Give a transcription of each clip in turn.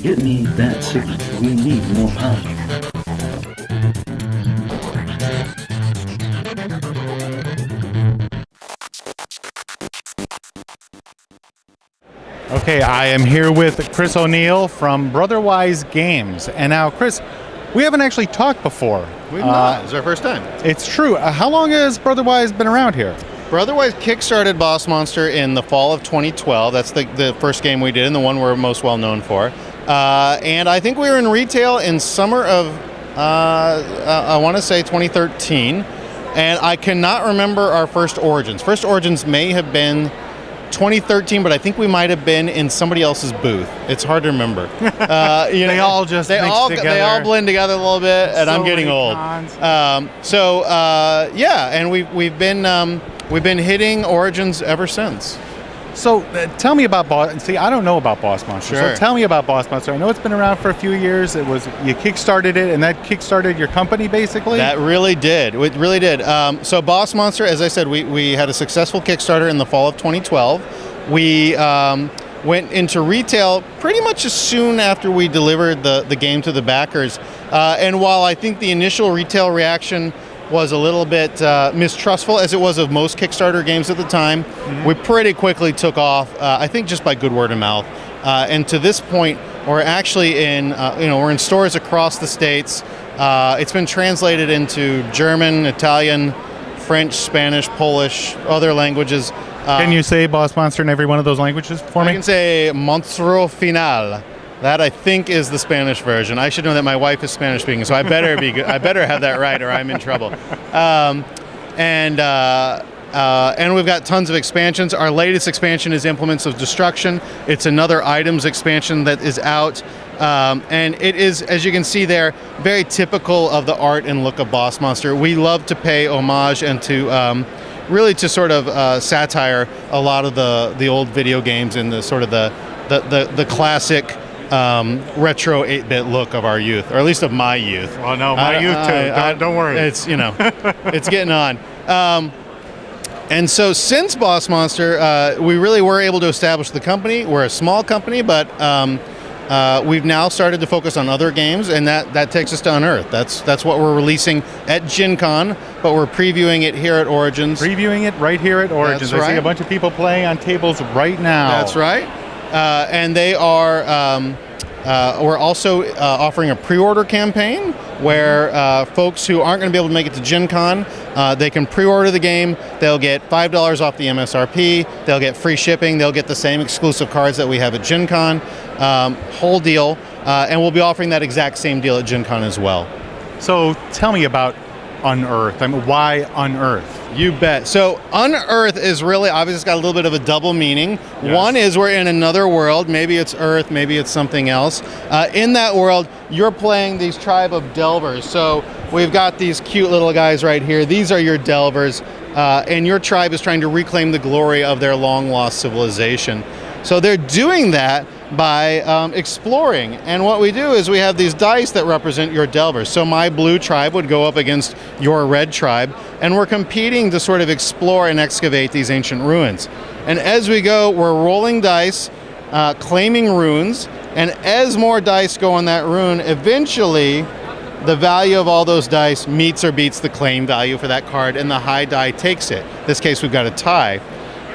Get me that signal. We need more power. Okay, I am here with Chris O'Neill from Brotherwise Games. And now, Chris, we haven't actually talked before. We've not. It's our first time. It's true. How long has Brotherwise been around here? Brotherwise kickstarted Boss Monster in the fall of 2012. That's the first game we did and the one we're most well known for. And I think we were in retail in summer of, I want to say 2013. And I cannot remember our first Origins. First Origins may have been 2013, but I think we might have been in somebody else's booth. It's hard to remember. They all just mix together. They all blend together a little bit, and I'm getting old. And we've been hitting Origins ever since. So tell me about Boss. See, I don't know about Boss Monster. Sure. So tell me about Boss Monster. I know it's been around for a few years. You kickstarted it, and that kickstarted your company, basically. That really did. It really did. So Boss Monster, as I said, we had a successful Kickstarter in the fall of 2012. We went into retail pretty much as soon after we delivered the game to the backers. And while I think the initial retail reaction was a little bit mistrustful, as it was of most Kickstarter games at the time, we pretty quickly took off, I think just by good word of mouth. And to this point, we're actually we're in stores across the states. It's been translated into German, Italian, French, Spanish, Polish, other languages. Can you say Boss Monster in every one of those languages for me? I can say Monstro Final. That, I think, is the Spanish version. I should know that my wife is Spanish speaking, so I better be good. I better have that right, or I'm in trouble. And we've got tons of expansions. Our latest expansion is Implements of Destruction. It's another items expansion that is out. And it is, as you can see there, very typical of the art and look of Boss Monster. We love to pay homage and to really to sort of satire a lot of the old video games and the sort of the classic retro 8-bit look of our youth, or at least of my youth. Oh no, my youth too. Don't worry. It's it's getting on. And so since Boss Monster, we really were able to establish the company. We're a small company, but we've now started to focus on other games, and that takes us to Unearth. That's what we're releasing at Gen Con, but we're previewing it here at Origins. Previewing it right here at Origins. That's right. I see a bunch of people playing on tables right now. That's right. And they are, we're also offering a pre-order campaign where folks who aren't going to be able to make it to Gen Con, they can pre-order the game. They'll get $5 off the MSRP. They'll get free shipping. They'll get the same exclusive cards that we have at Gen Con. Whole deal. And we'll be offering that exact same deal at Gen Con as well. So tell me about Unearth. I mean, why Unearth? You bet. So Unearth is really, obviously, it's got a little bit of a double meaning. Yes. One is we're in another world. Maybe it's Earth, maybe it's something else. In that world, you're playing these tribe of delvers. So we've got these cute little guys right here. These are your delvers. And your tribe is trying to reclaim the glory of their long-lost civilization. So they're doing that by exploring. And what we do is we have these dice that represent your delvers. So my blue tribe would go up against your red tribe, and we're competing to sort of explore and excavate these ancient ruins. And as we go, we're rolling dice, claiming runes, and as more dice go on that rune, eventually the value of all those dice meets or beats the claim value for that card, and the high die takes it. In this case, we've got a tie.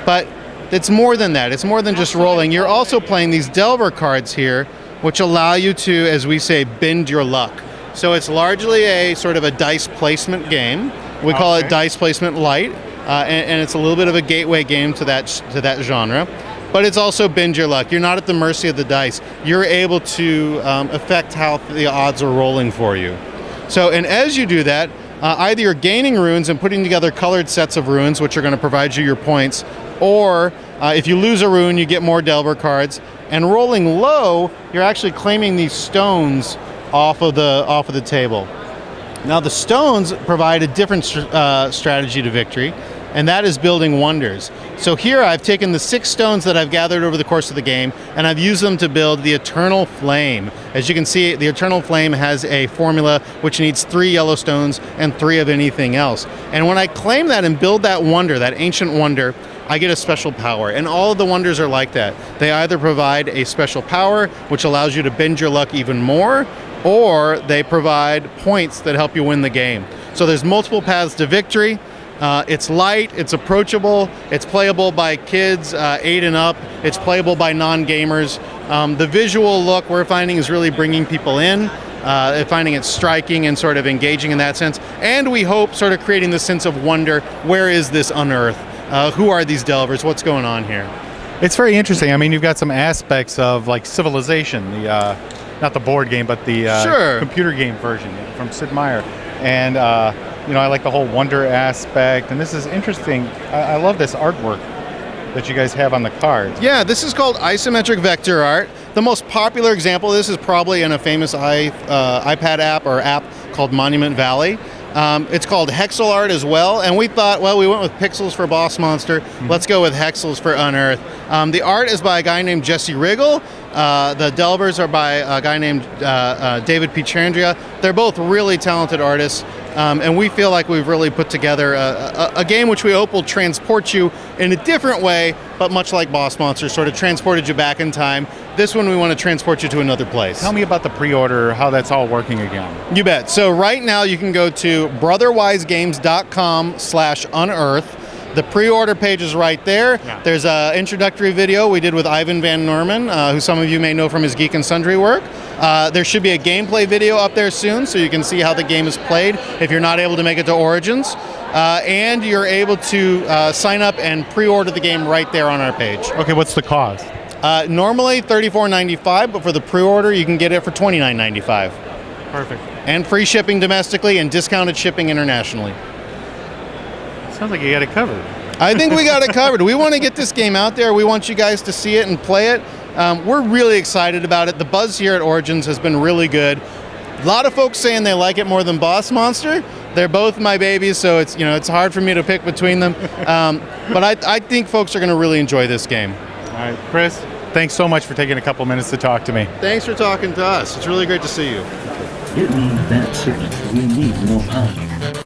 But it's more than that. It's more than just rolling. You're also playing these Delver cards here, which allow you to, as we say, bend your luck. So it's largely a sort of a dice placement game. We call it Dice Placement Light, and it's a little bit of a gateway game to that genre. But it's also bend your luck. You're not at the mercy of the dice. You're able to affect how the odds are rolling for you. So, and as you do that, either you're gaining runes and putting together colored sets of runes, which are going to provide you your points, or if you lose a rune, you get more Delver cards. And rolling low, you're actually claiming these stones off of the table. Now the stones provide a different strategy to victory, and that is building wonders. So here I've taken the 6 stones that I've gathered over the course of the game, and I've used them to build the Eternal Flame. As you can see, the Eternal Flame has a formula which needs 3 yellow stones and 3 of anything else. And when I claim that and build that wonder, that ancient wonder, I get a special power. And all of the wonders are like that. They either provide a special power, which allows you to bend your luck even more, or they provide points that help you win the game. So there's multiple paths to victory. It's light, it's approachable, it's playable by kids 8 and up, it's playable by non-gamers. The visual look we're finding is really bringing people in, finding it striking and sort of engaging in that sense. And we hope sort of creating this sense of wonder, where is this Unearth? Who are these delvers? What's going on here? It's very interesting. I mean, you've got some aspects of like Civilization, the not the board game, but the computer game version from Sid Meier. And I like the whole wonder aspect, and this is interesting. I love this artwork that you guys have on the cards. Yeah, this is called isometric vector art. The most popular example of this is probably in a famous iPad app or app called Monument Valley. It's called hexel art as well, and we thought, well, we went with pixels for Boss Monster. Let's go with hexels for Unearth. The art is by a guy named Jesse Riggle. The delvers are by a guy named David Pichandria. They're both really talented artists, and we feel like we've really put together a game which we hope will transport you in a different way, but much like Boss Monster, sort of transported you back in time. This one we want to transport you to another place. Tell me about the pre-order, how that's all working again. You bet. So right now you can go to brotherwisegames.com/unearth. The pre-order page is right there. Yeah. There's an introductory video we did with Ivan Van Norman, who some of you may know from his Geek and Sundry work. There should be a gameplay video up there soon, so you can see how the game is played if you're not able to make it to Origins. And you're able to sign up and pre-order the game right there on our page. Okay, what's the cost? Normally $34.95, but for the pre-order you can get it for $29.95. Perfect. And free shipping domestically and discounted shipping internationally. Sounds like you got it covered. I think we got it covered. We want to get this game out there. We want you guys to see it and play it. We're really excited about it. The buzz here at Origins has been really good. A lot of folks saying they like it more than Boss Monster. They're both my babies, so it's hard for me to pick between them. But I think folks are going to really enjoy this game. All right, Chris, thanks so much for taking a couple minutes to talk to me. Thanks for talking to us. It's really great to see you. It means that signal. We need more power.